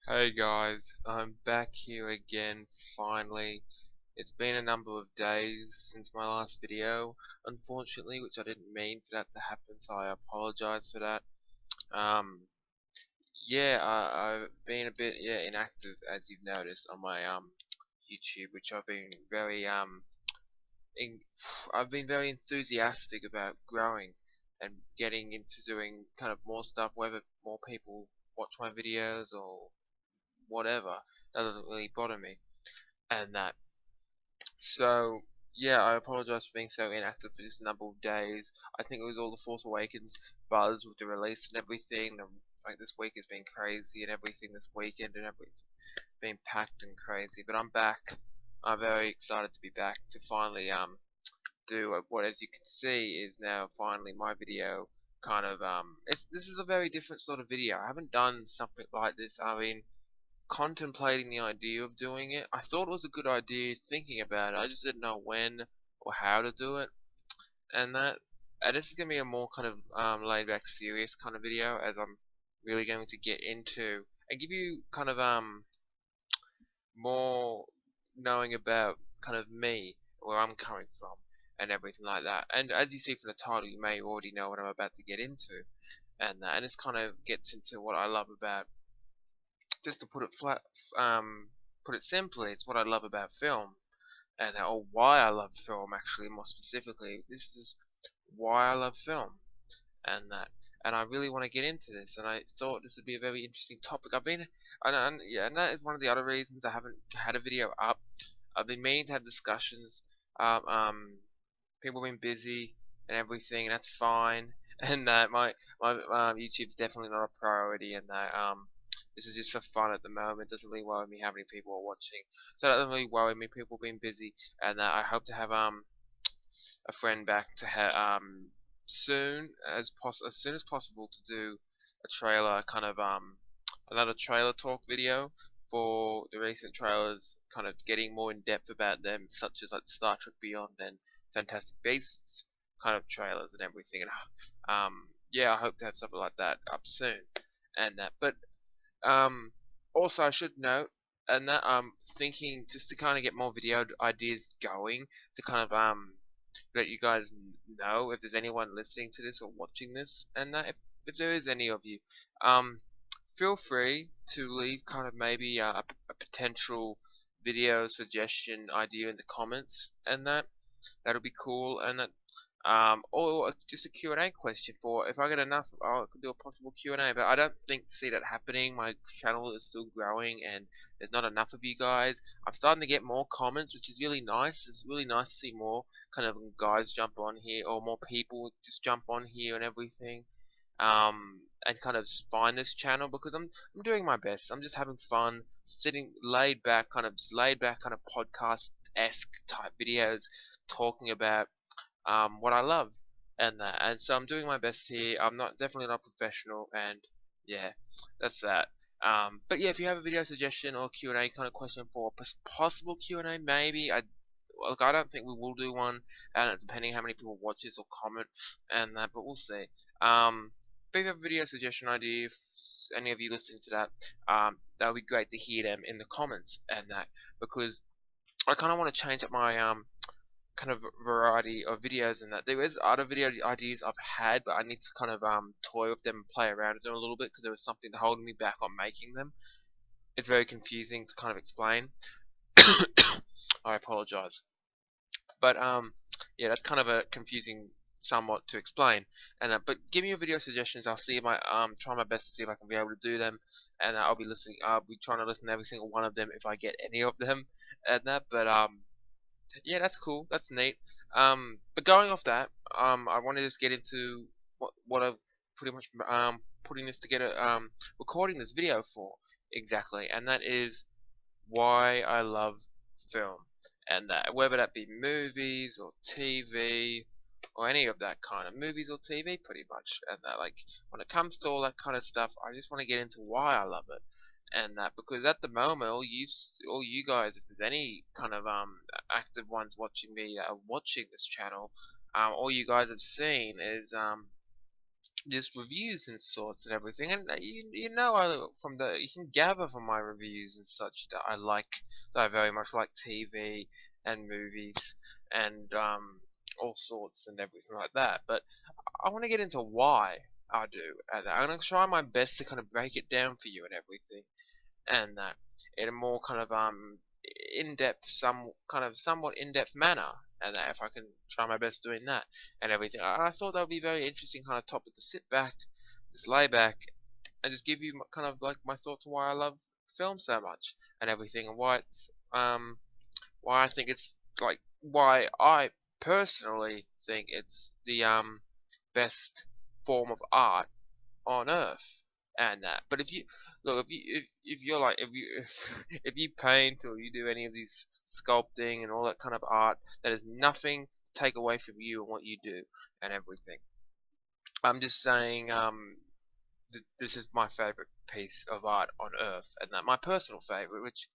Hey guys, I'm back here again finally. It's been a number of days since my last video, unfortunately, which I didn't mean for that to happen, so I apologize for that. Um, I've been a bit inactive as you've noticed on my YouTube, which I've been in, I've been very enthusiastic about growing and getting into doing kind of more stuff, whether more people watch my videos or whatever. That doesn't really bother me. And that. So yeah, I apologize for being so inactive for just a number of days. I think it was all the Force Awakens buzz with the release and everything. Like this week has been crazy and everything this weekend and everything's been packed and crazy. But I'm back. I'm very excited to be back to finally do what, as you can see, is now finally my video. Kind of this is a very different sort of video. I haven't done something like this. I mean, contemplating the idea of doing it. I thought it was a good idea thinking about it. I just didn't know when or how to do it. And this is gonna be a more kind of laid back, serious kind of video, as I'm really going to get into and give you kind of more knowing about kind of me, where I'm coming from, and everything like that. And as you see from the title, you may already know what I'm about to get into, and this kind of gets into what I love about, just to put it put it simply, it's what I love about film, and or why I love film. Actually, more specifically, this is why I love film, and that, and I really want to get into this. And I thought this would be a very interesting topic. And that is one of the other reasons I haven't had a video up. I've been meaning to have discussions. Um, um, People have been busy and everything, and that's fine. And my YouTube's definitely not a priority, and that this is just for fun at the moment. It doesn't really worry me how many people are watching, so that doesn't really worry me. People being busy, and I hope to have a friend back to as soon as possible to do a trailer kind of another trailer talk video for the recent trailers, kind of getting more in depth about them, such as like Star Trek Beyond and Fantastic Beasts kind of trailers and everything. And yeah, I hope to have something like that up soon. And that, but um, also I should note, and that I'm thinking just to kind of get more video ideas going, to kind of let you guys know if there's anyone listening to this or watching this, and that if there is any of you, um, feel free to leave kind of maybe a potential video suggestion idea in the comments, and that'll be cool. And that or just a Q&A question for, if I get enough, I could do a possible Q&A, but I don't see that happening. My channel is still growing and there's not enough of you guys. I'm starting to get more comments, which is really nice. It's really nice to see more kind of guys jump on here, or more people just jump on here and everything, and kind of find this channel, because I'm doing my best. I'm just having fun, sitting laid back kind of podcast-esque type videos, talking about what I love, and so I'm doing my best here. I'm not definitely not professional, and yeah, that's that. But yeah, if you have a video suggestion or Q&A kind of question for a possible Q&A, maybe look, I don't think we will do one, and depending how many people watch this or comment, and that, but we'll see. But if you have a video suggestion idea, if any of you listening to that would be great to hear them in the comments, and that, because I kind of want to change up my kind of variety of videos, and that there is other video ideas I've had, but I need to kind of toy with them and play around with them a little bit, because there was something holding me back on making them. It's very confusing to kind of explain. I apologize, but yeah, that's kind of a confusing somewhat to explain. And but give me your video suggestions. I'll see my try my best to see if I can be able to do them, and I'll be listening. I'll be trying to listen to every single one of them if I get any of them, and that. But yeah, that's cool. That's neat. But going off that, I want to just get into what I've pretty much putting this together, recording this video for exactly, and that is why I love film, and that whether that be movies or TV or any of that kind of movies or TV, pretty much, and that, like, when it comes to all that kind of stuff, I just want to get into why I love it, and that, because at the moment, all you guys, if there's any kind of active ones watching me, watching this channel, all you guys have seen is just reviews and sorts and everything, and from the you can gather from my reviews and such that I very much like TV and movies and all sorts and everything like that. But I want to get into why I do, and I'm gonna try my best to kind of break it down for you and everything, and that in a more kind of in-depth, somewhat in-depth manner, and that if I can try my best doing that and everything. I thought that would be a very interesting kind of topic to sit back, just lay back, and just give you kind of like my thoughts on why I love film so much and everything, and why I think it's like why I personally think it's the best form of art on Earth and that. But if you look, if you're like if you paint or you do any of these sculpting and all that kind of art, that is nothing to take away from you and what you do and everything. I'm just saying this is my favorite piece of art on Earth, and that my personal favorite, which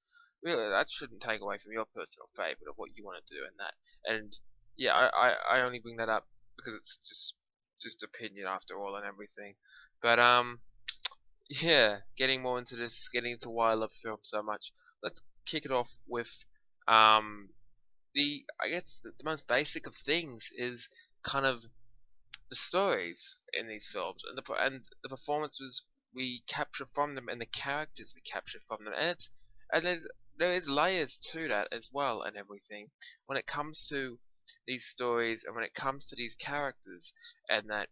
really that shouldn't take away from your personal favorite of what you want to do and that. And yeah, I only bring that up because it's just opinion after all and everything. But yeah, getting more into this, getting into why I love film so much. Let's kick it off with um I guess the most basic of things is kind of the stories in these films and the performances we capture from them and the characters we capture from them, and there is layers to that as well and everything when it comes to these stories and when it comes to these characters, and that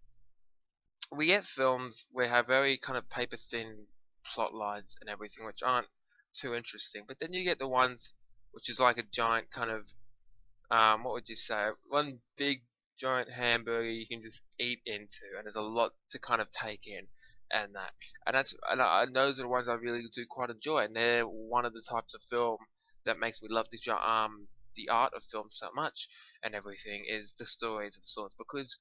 we get films where have very kind of paper thin plot lines and everything which aren't too interesting, but then you get the ones which is like a giant kind of what would you say, one big giant hamburger you can just eat into, and there's a lot to kind of take in, and and those are the ones I really do quite enjoy, and they're one of the types of film that makes me love the art of film so much and everything is the stories of sorts, because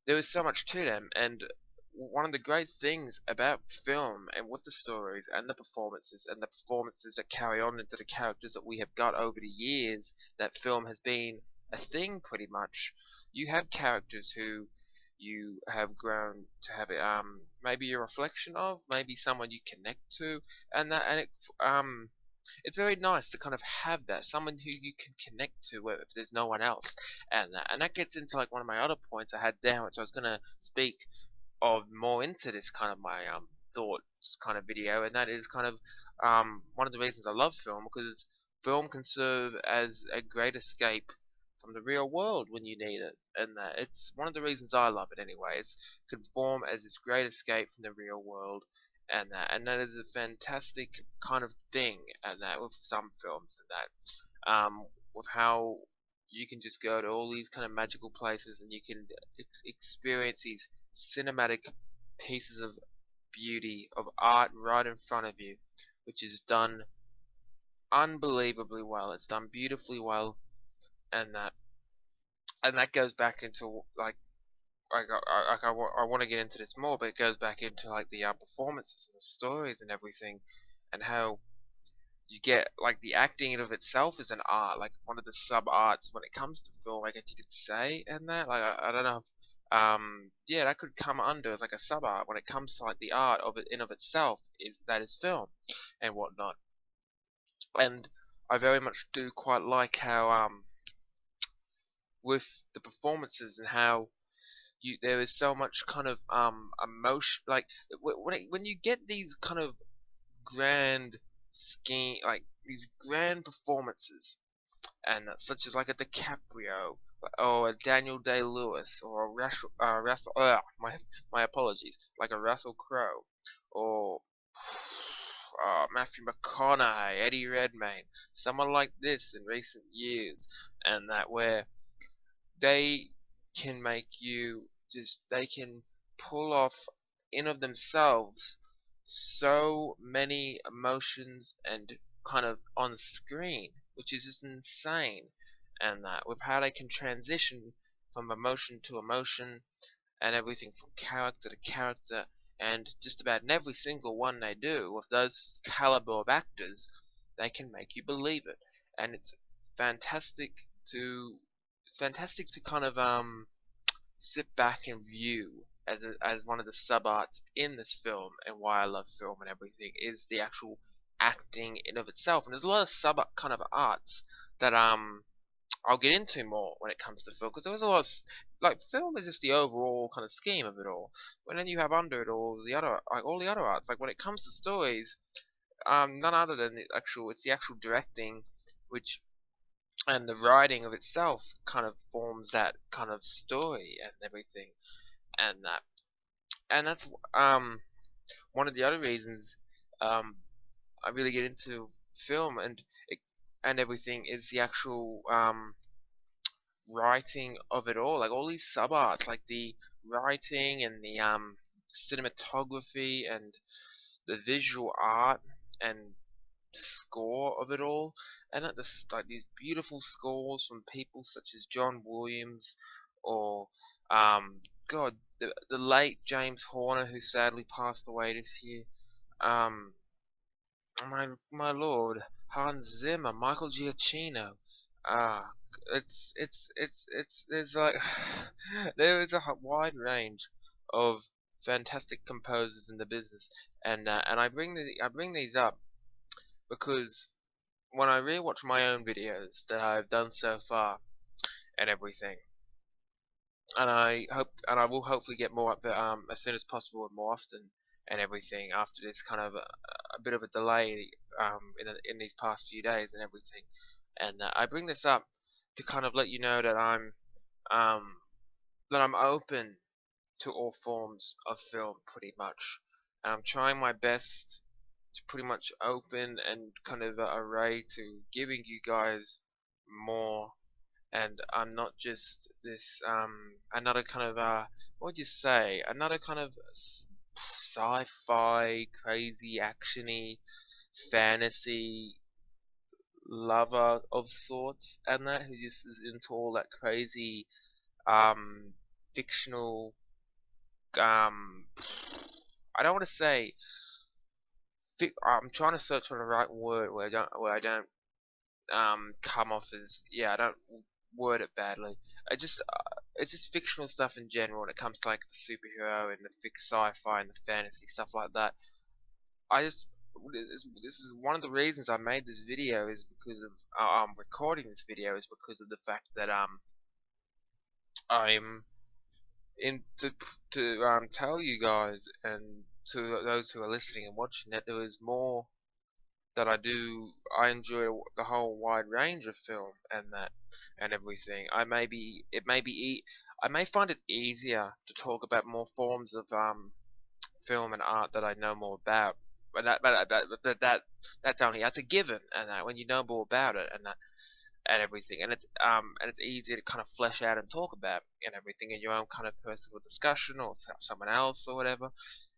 there is so much to them, and one of the great things about film and with the stories and the performances that carry on into the characters that we have got over the years that film has been a thing pretty much. You have characters who you have grown to have maybe a reflection of, maybe someone you connect to, and it's very nice to kind of have that someone who you can connect to if there's no one else, and that gets into like one of my other points I had down, which I was gonna speak of more into this kind of my thoughts kind of video, and that is kind of one of the reasons I love film, because film can serve as a great escape from the real world when you need it, and that it's one of the reasons I love it anyways. Can form as this great escape from the real world, and that is a fantastic kind of thing, and that with some films and that with how you can just go to all these kind of magical places and you can experience these cinematic pieces of beauty of art right in front of you, which is done unbelievably well. It's done beautifully well, and that goes back into I want to get into this more, but it goes back into like the performances and the stories and everything, and how you get like the acting of itself is an art, like one of the sub arts when it comes to film, I guess you could say, and that like I don't know if, yeah, that could come under as like a sub art when it comes to like the art of it in of itself that is film and whatnot. And I very much do quite like how with the performances and how there is so much kind of emotion, like when you get these kind of grand scheme, like these grand performances, and such as like a DiCaprio or a Daniel Day-Lewis or a my apologies, like a Russell Crowe or Matthew McConaughey, Eddie Redmayne, someone like this in recent years, and that where they can make you just they can pull off in of themselves so many emotions and kind of on screen, which is just insane, and that with how they can transition from emotion to emotion and everything from character to character, and just about in every single one they do with those caliber of actors, they can make you believe it, and fantastic to it's fantastic to kind of sit back and view as one of the sub arts in this film, and why I love film and everything, is the actual acting in of itself. And there's a lot of sub kind of arts that I'll get into more when it comes to film, because there was a lot of like, film is just the overall kind of scheme of it all. And then you have under it all the other, like, all the other arts. Like when it comes to stories, none other than it's the actual directing, which and the writing of itself kind of forms that kind of story and everything, and that's one of the other reasons I really get into film and everything, is the actual writing of it all, like all these sub arts, like the writing and the cinematography and the visual art and score of it all, and not just like these beautiful scores from people such as John Williams, or God, the late James Horner, who sadly passed away this year. Um, my lord, Hans Zimmer, Michael Giacchino. Ah, there's like there is a wide range of fantastic composers in the business, and I bring these up because when I rewatch my own videos that I've done so far and everything, and I will hopefully get more up there as soon as possible and more often and everything, after this kind of a bit of a delay in these past few days and everything, and I bring this up to kind of let you know um that I'm open to all forms of film pretty much, and I'm trying my best to pretty much open and kind of array to giving you guys more, and I'm not just this another kind of what would you say, another kind of sci-fi crazy actiony fantasy lover of sorts, and that, who just is into all that crazy um fictional um I don't want to say I'm trying to search for the right word where I don't come off as, yeah, I don't word it badly. It's just fictional stuff in general when it comes to like the superhero and the sci-fi and the fantasy stuff like that. I just this is one of the reasons I made this video, is because of recording this video, is because of the fact that I'm in to tell you guys and to those who are listening and watching that there is more that I do. I enjoy the whole wide range of film and that and everything. I may find it easier to talk about more forms of film and art that I know more about. That's only, that's a given, and that when you know more about it and everything, and it's easy to kind of flesh out and talk about and everything in your own kind of personal discussion or with someone else or whatever,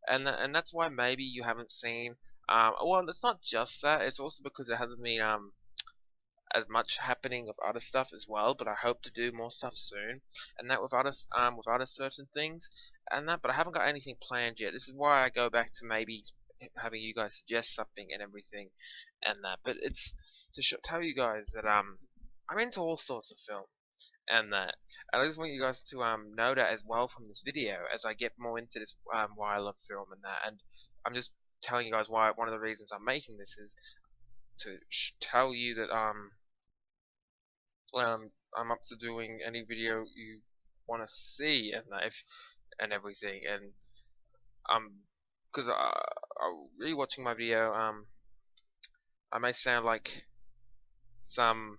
and that's why maybe you haven't seen. Well, it's not just that; it's also because there hasn't been as much happening of other stuff as well. But I hope to do more stuff soon, and that with other certain things, and that. But I haven't got anything planned yet. This is why I go back to maybe having you guys suggest something and everything, and that. But it's to tell you guys that I'm into all sorts of film and that. And I just want you guys to know that as well from this video, as I get more into this why I love film and that. And I'm just telling you guys why one of the reasons I'm making this is to tell you that I'm up to doing any video you want to see and that, if and everything, and because rewatching my video, I may sound like some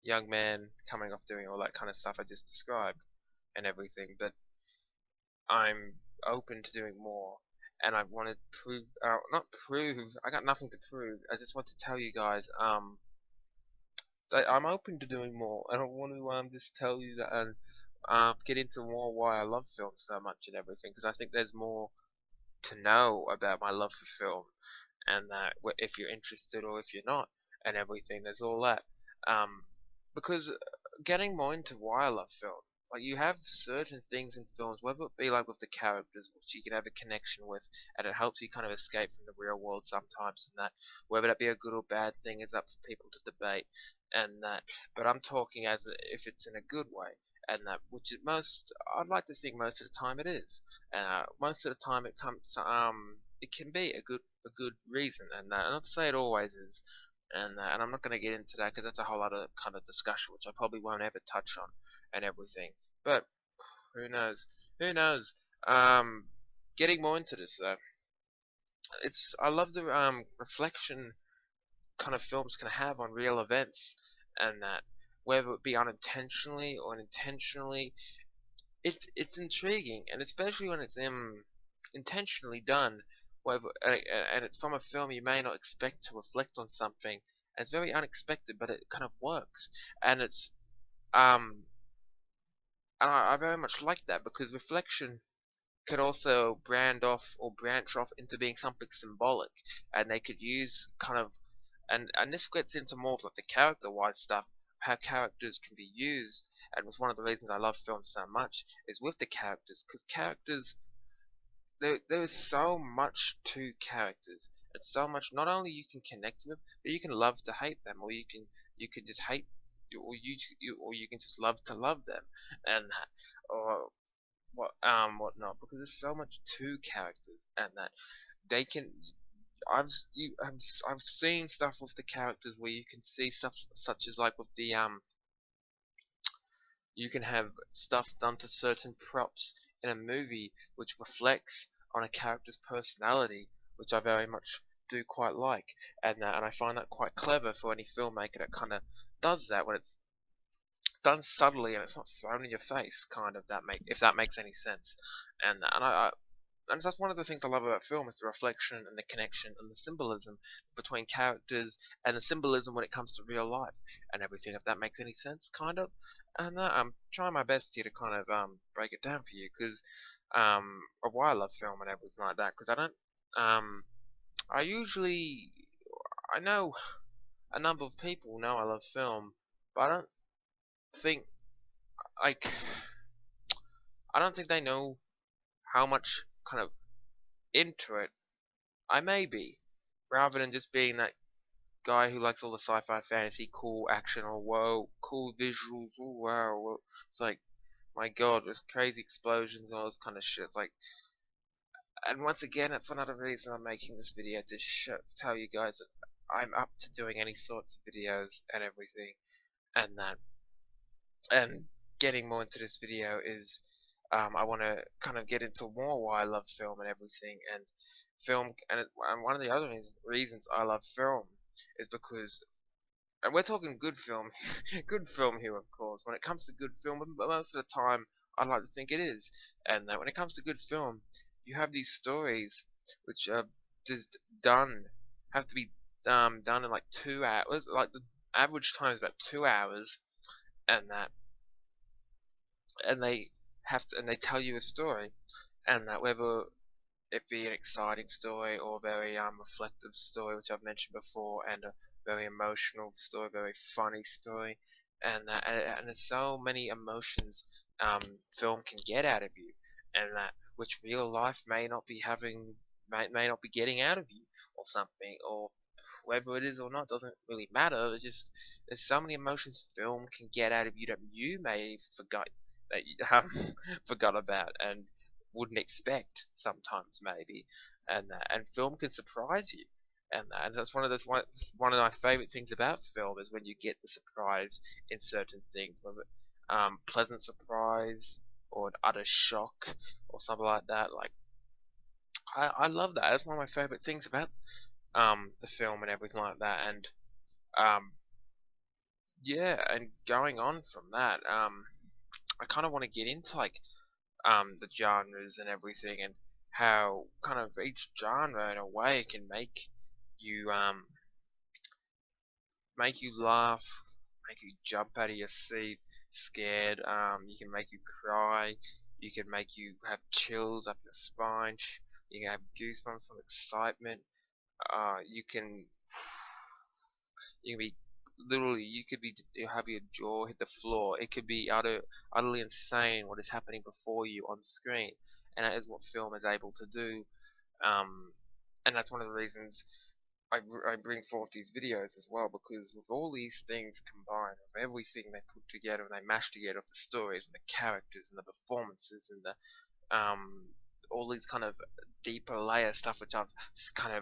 young man coming off doing all that kind of stuff I just described and everything, but I'm open to doing more, and I want to prove, not prove, I got nothing to prove, I just want to tell you guys, that I'm open to doing more, and I want to just tell you that, and get into more why I love film so much and everything, because I think there's more to know about my love for film, and that if you're interested or if you're not, and everything, there's all that. Because getting more into why I love film, like, you have certain things in films, whether it be like with the characters, which you can have a connection with, and it helps you kind of escape from the real world sometimes, and that, whether that be a good or bad thing is up for people to debate, and that. But I'm talking as if it's in a good way, and that which is most I'd like to think most of the time it is. Most of the time it can be a good reason, and not to say it always is, and I'm not going to get into that because that's a whole other kind of discussion which I probably won't ever touch on and everything. But who knows? Who knows? Um, Getting more into this though, I love the reflection kind of films can have on real events, and that whether it be unintentionally or intentionally, it's intriguing, and especially when it's intentionally done, whether and it's from a film you may not expect to reflect on something, and it's very unexpected, but it kind of works, and it's um, and I very much like that because reflection could also brand off or branch off into being something symbolic, and they could use kind of and this gets into more of like the character-wise stuff, how characters can be used, and was one of the reasons I love films so much is with the characters, because characters there is so much to characters. It's so much not only you can connect with, but you can love to hate them, or you can just hate, or you can just love to love them, and or whatnot, because there's so much to characters, and that they can I've seen stuff with the characters where you can see stuff such as like with the you can have stuff done to certain props in a movie which reflects on a character's personality, which I very much do quite like, and I find that quite clever for any filmmaker that kind of does that when it's done subtly and it's not thrown in your face, kind of that make if that makes any sense, and that's one of the things I love about film is the reflection and the connection and the symbolism between characters and the symbolism when it comes to real life and everything. If that makes any sense, kind of. And I'm trying my best here to kind of break it down for you because of why I love film and everything like that. Because I don't I usually I know a number of people know I love film, but think like I don't think they know how much kind of into it I may be, rather than just being that guy who likes all the sci-fi fantasy, cool action, or whoa, cool visuals, oh wow, it's like, my god, there's crazy explosions and all this kind of shit. It's like, and once again, that's another reason I'm making this video to tell you guys that I'm up to doing any sorts of videos and everything, and that, and getting more into this video is, I want to kind of get into more why I love film and everything, and and one of the other reasons I love film is because, and we're talking good film, good film here, of course. When it comes to good film, most of the time, I like to think it is, and that when it comes to good film, you have these stories which are just have to be done in like 2 hours. Like the average time is about 2 hours, and that, and they tell you a story, and that whether it be an exciting story or a very reflective story, which I've mentioned before, and a very emotional story, very funny story, and there's so many emotions film can get out of you, and that which real life may not be may not be getting out of you or something, or whether it is or not doesn't really matter. It's just there's so many emotions film can get out of you that you may forgot that you forgot about and wouldn't expect sometimes maybe, and film can surprise you, and that's one of my favorite things about film is when you get the surprise in certain things, whether pleasant surprise or an utter shock or something like that. Like I love that. That's one of my favorite things about the film and everything like that, and um yeah, and going on from that, I kind of want to get into like the genres and everything, and how kind of each genre in a way can you make you laugh, make you jump out of your seat scared, you can make you cry, you can make you have chills up your spine, you can have goosebumps from excitement, you can be literally, you could be, you have your jaw hit the floor. It could be utterly insane what is happening before you on screen, and that is what film is able to do. Um, and that's one of the reasons. I bring forth these videos as well, because with all these things combined, with everything they put together and they mash together, of the stories and the characters and the performances and the all these kind of deeper layer stuff, which I've just kind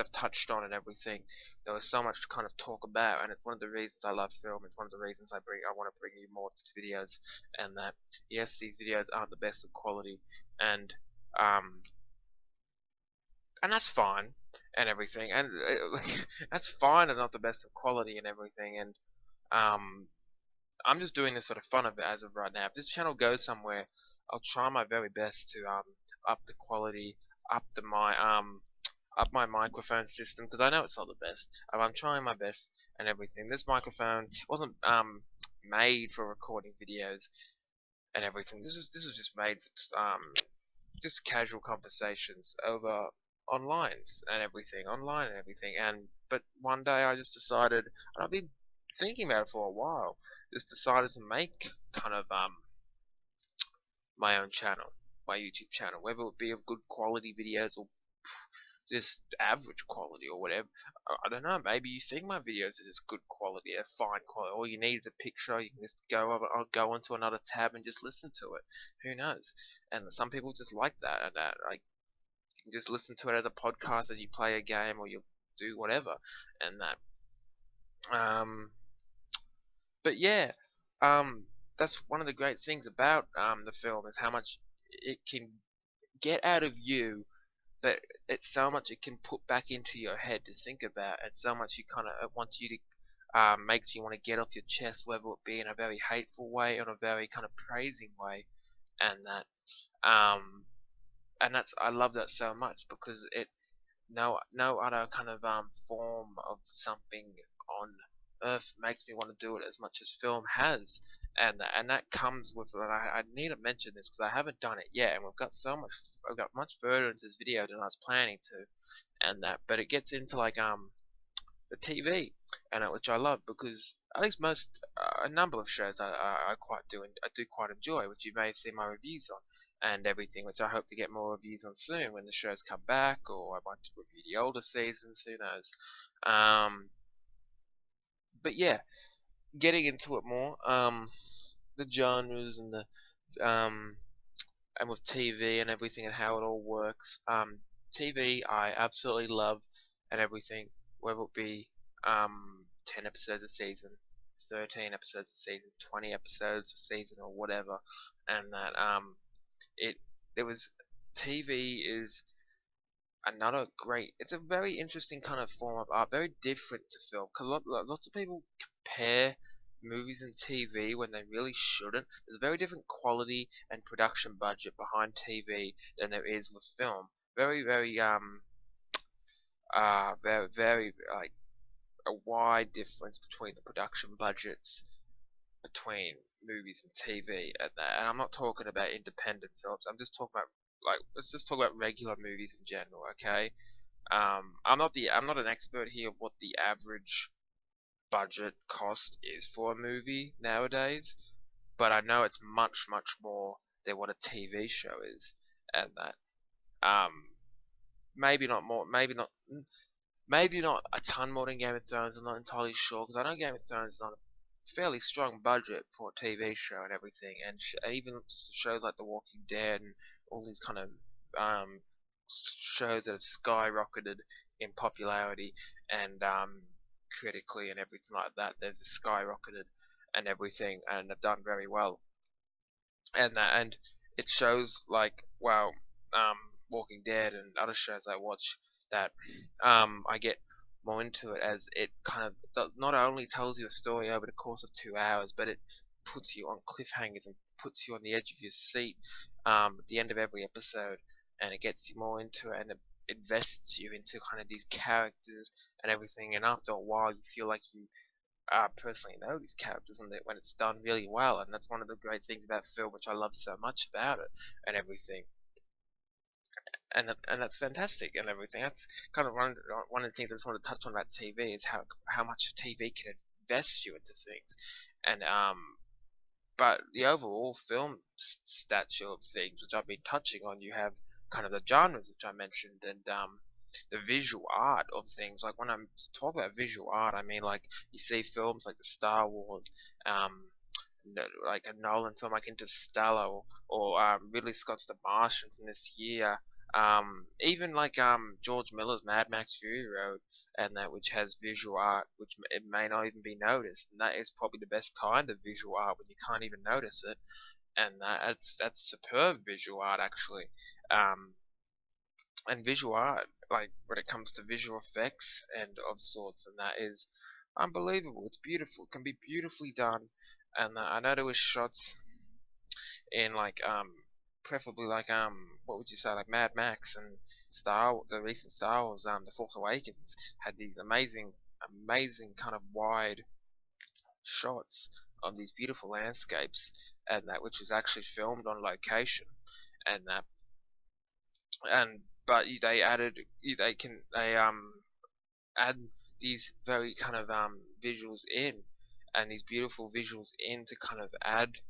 of touched on and everything. There was so much to kind of talk about, and it's one of the reasons I love film. It's one of the reasons I want to bring you more of these videos, and that yes, these videos aren't the best of quality, and um, and that's fine and everything, and that's fine and not the best of quality and everything, and um, I'm just doing this for the fun of it as of right now. If this channel goes somewhere, I'll try my very best to up the quality, up the my up my microphone system, because I know it's not the best. I'm trying my best and everything. This microphone wasn't made for recording videos and everything. This is just made for just casual conversations over online and everything. And but one day I just decided, and I've been thinking about it for a while, just decided to make kind of my own channel, my YouTube channel, whether it be of good quality videos or just average quality or whatever. I don't know. Maybe you think my videos are just good quality, they're fine quality. All you need is a picture. You can just I'll go into another tab and just listen to it. Who knows? And some people just like that, and that like you can just listen to it as a podcast as you play a game or you do whatever, and that. But yeah, that's one of the great things about the film is how much it can get out of you, but it's so much it can put back into your head to think about, and so much you kind of it wants you to makes you want to get off your chest, whether it be in a very hateful way or in a very kind of praising way, and that's I love that so much, because it no other kind of form of something on earth makes me want to do it as much as film has, and that comes with, and I need to mention this because I haven't done it yet, and I've got much further into this video than I was planning to, and that, but it gets into like the TV, and which I love, because at least a number of shows I quite do, and I do quite enjoy, which you may have seen my reviews on and everything, which I hope to get more reviews on soon when the shows come back, or I might review the older seasons, who knows. But yeah, getting into it more, the genres and the um, and with TV and everything and how it all works. TV I absolutely love and everything, whether it be 10 episodes a season, 13 episodes a season, 20 episodes a season, or whatever, and that it there was TV is another great. It's a very interesting kind of form of art, very different to film. Because lots of people compare movies and TV when they really shouldn't. There's a very different quality and production budget behind TV than there is with film. Very like a wide difference between the production budgets between movies and TV at that. And I'm not talking about independent films. I'm just talking about, like, let's just talk about regular movies in general, okay? I'm not an expert here of what the average budget cost is for a movie nowadays, but I know it's much more than what a TV show is, and that um maybe not more, maybe not a ton more than Game of Thrones. I'm not entirely sure, because I know Game of Thrones is on a fairly strong budget for a TV show and everything, and even shows like The Walking Dead and all these kind of um, shows that have skyrocketed in popularity and critically and everything like that. They've skyrocketed and everything, and have done very well. And it shows like, wow, Walking Dead and other shows I watch, that I get more into it, as it kind of not only tells you a story over the course of 2 hours, but it puts you on cliffhangers and puts you on the edge of your seat at the end of every episode, and it gets you more into it, and it invests you into kind of these characters and everything, and after a while you feel like you personally know these characters, and when it's done really well, and that's one of the great things about film, which I love so much about it and everything, and that's fantastic and everything. That's kind of one of the things I just want to touch on about TV, is how much TV can invest you into things, and but the overall film stature of things, which I've been touching on, you have kind of the genres which I mentioned, and the visual art of things. Like when I'm talk about visual art, I mean like you see films like the Star Wars, like a Nolan film like Interstellar, or Ridley Scott's The Martian from this year. Even like George Miller's Mad Max Fury Road, and that which has visual art, which it may not even be noticed, and that is probably the best kind of visual art when you can't even notice it, and that's superb visual art actually. Um, and visual art, like when it comes to visual effects and of sorts, and that is unbelievable. It's beautiful. It can be beautifully done, and I know there was shots in like preferably like what would you say, like Mad Max and the recent Star Wars, The Force Awakens had these amazing kind of wide shots of these beautiful landscapes, and that which was actually filmed on location, and that and but they added they add these very kind of visuals in, and these beautiful visuals in to kind of add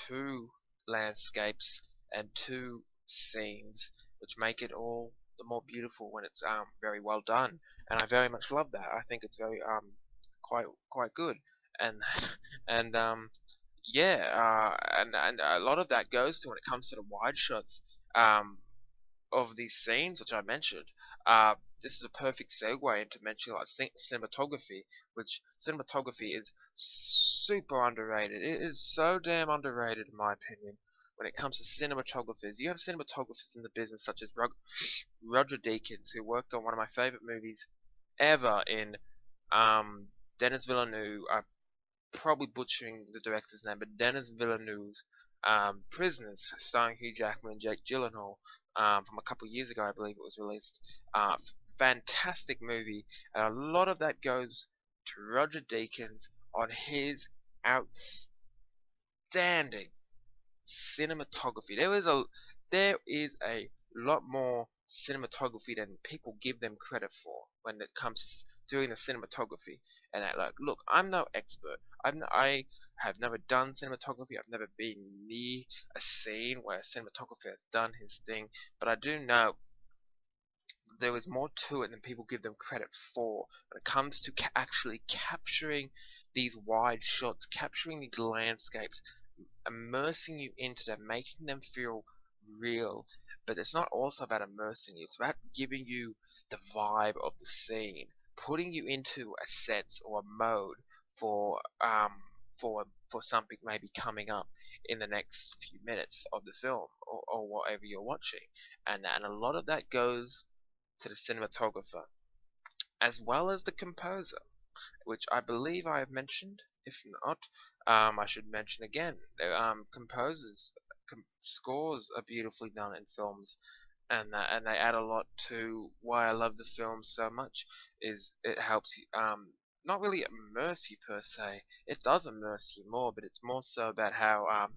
to landscapes and to scenes, which make it all the more beautiful when it's very well done. And I very much love that. I think it's very quite good, and and yeah, and a lot of that goes to when it comes to the wide shots of these scenes which I mentioned. This is a perfect segue into mentioning like cinematography, which cinematography is super underrated. It is so damn underrated in my opinion. When it comes to cinematographers, you have cinematographers in the business such as Roger Deakins, who worked on one of my favorite movies ever in Denis Villeneuve. I'm probably butchering the director's name, but Denis Villeneuve's Prisoners, starring Hugh Jackman and Jake Gyllenhaal, from a couple of years ago, I believe it was released. Fantastic movie, and a lot of that goes to Roger Deakins on his outstanding cinematography. There is a lot more cinematography than people give them credit for when it comes to doing the cinematography. And look, I'm no expert. I have never done cinematography. I've never been near a scene where a cinematographer has done his thing, but I do know there is more to it than people give them credit for when it comes to actually capturing these wide shots, capturing these landscapes, immersing you into them, making them feel real. But it's not also about immersing you, it's about giving you the vibe of the scene, putting you into a sense or a mode for for something maybe coming up in the next few minutes of the film, or whatever you're watching. And a lot of that goes to the cinematographer as well as the composer, which I believe I have mentioned. If not, I should mention again. Composers, scores are beautifully done in films, and they add a lot to why I love the film so much. Is it helps you not really immerse you per se. It does immerse you more, but it's more so about how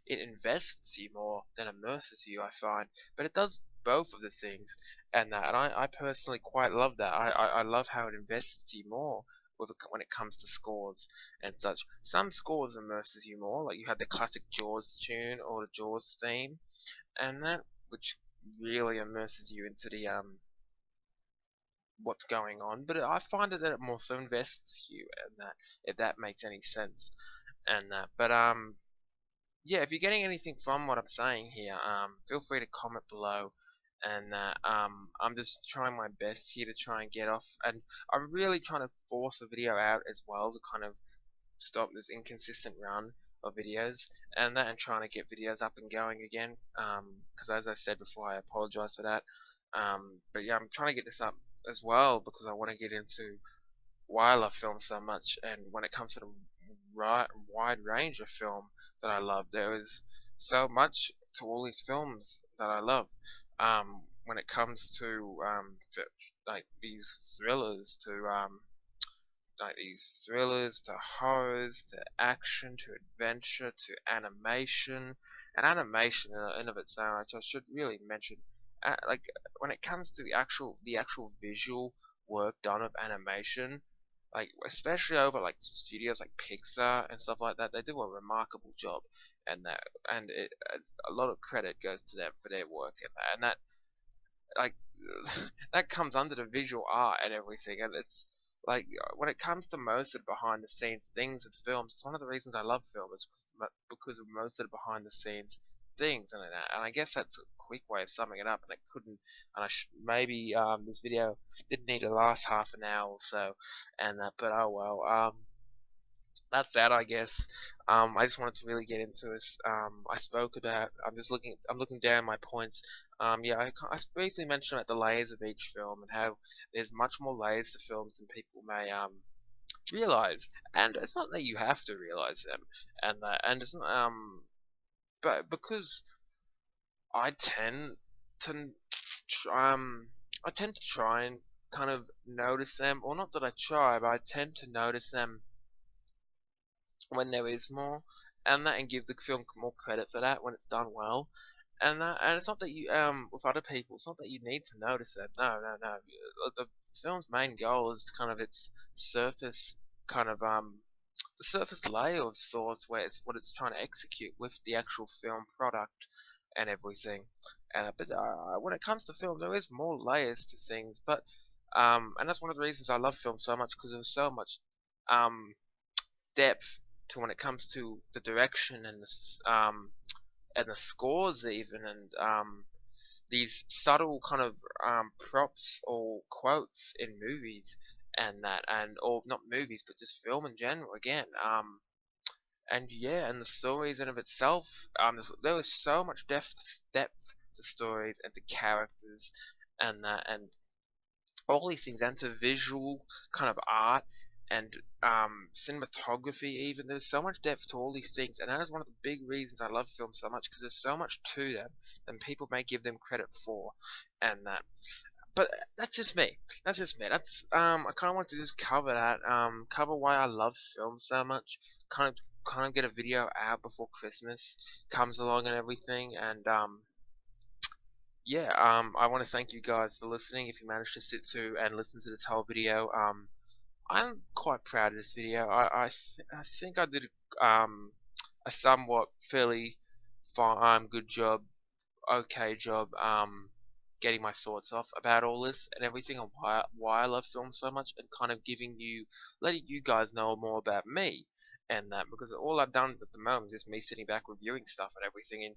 it invests you more than immerses you, I find. But it does both of the things, and I personally quite love that. I love how it invests you more when it comes to scores and such. Some scores immerses you more, like you have the classic Jaws tune or the Jaws theme, and that which really immerses you into the what's going on. But I find that it more so invests you, and that if that makes any sense, and that. But yeah, if you're getting anything from what I'm saying here, feel free to comment below. And I'm just trying my best here to try and get off, and I'm really trying to force a video out as well to kind of stop this inconsistent run of videos, and trying to get videos up and going again. Because as I said before, I apologize for that. But yeah, I'm trying to get this up as well because I want to get into why I love film so much, and when it comes to the wide range of film that I love, there is so much to all these films that I love. When it comes to like these thrillers to horrors to action to adventure to animation, and animation in of its own, I should really mention, like when it comes to the actual visual work done of animation, like especially over like studios like Pixar and stuff like that, they do a remarkable job, and a lot of credit goes to them for their work, and that like that comes under the visual art and everything, and it's like when it comes to most of the behind the scenes things with films, it's one of the reasons I love film is because of most of the behind the scenes things, and I guess that's a quick way of summing it up, and it couldn't, and maybe this video didn't need to last half an hour or so, and but oh well, that's that, I guess. I just wanted to really get into this. I spoke about. I'm looking down my points. Yeah, I briefly mentioned about the layers of each film and how there's much more layers to films than people may realize. And it's not that you have to realize them, and it's not but because I tend to I tend to try and kind of notice them, or not that I try, but I tend to notice them when there is more, and give the film more credit for that when it's done well. And it's not that you with other people, it's not that you need to notice that. No, no, no. The film's main goal is kind of its surface kind of the surface layer of sorts, where it's what it's trying to execute with the actual film product and everything. But when it comes to film, there is more layers to things. But and that's one of the reasons I love film so much, because there's so much um depth to when it comes to the direction and the scores even, and these subtle kind of props or quotes in movies, and or not movies but just film in general again, and yeah, and the stories in of itself, there was so much depth to stories and to characters, and all these things, and to visual kind of art and cinematography even. There's so much depth to all these things, and that is one of the big reasons I love films so much, because there's so much to them than people may give them credit for, and that. But that's just me. That's just me. That's I kind of want to just cover that, cover why I love films so much. Kind of get a video out before Christmas comes along and everything, and yeah, I want to thank you guys for listening. If you managed to sit through and listen to this whole video, I'm quite proud of this video. I think I did a somewhat fairly fine, good job, okay job, getting my thoughts off about all this and everything, and why I love film so much, and kind of letting you guys know more about me, and that, because all I've done at the moment is just me sitting back reviewing stuff and everything,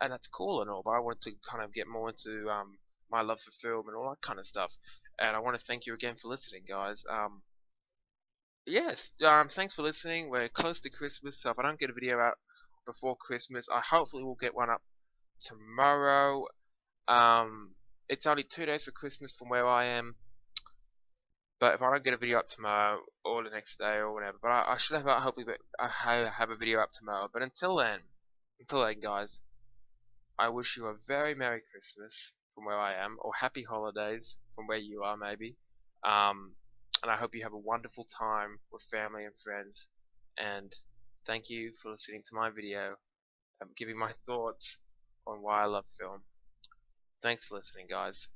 and that's cool and all, but I wanted to kind of get more into my love for film and all that kind of stuff, and I want to thank you again for listening, guys. Yes, thanks for listening. We're close to Christmas, so if I don't get a video out before Christmas, I hopefully will get one up tomorrow. It's only 2 days for Christmas from where I am, but if I don't get a video up tomorrow or the next day or whatever, but I should have hopefully I have a video up tomorrow. But until then, guys, I wish you a very Merry Christmas from where I am, or Happy Holidays from where you are, maybe. Um, and I hope you have a wonderful time with family and friends. And thank you for listening to my video. I'm giving my thoughts on why I love film. Thanks for listening, guys.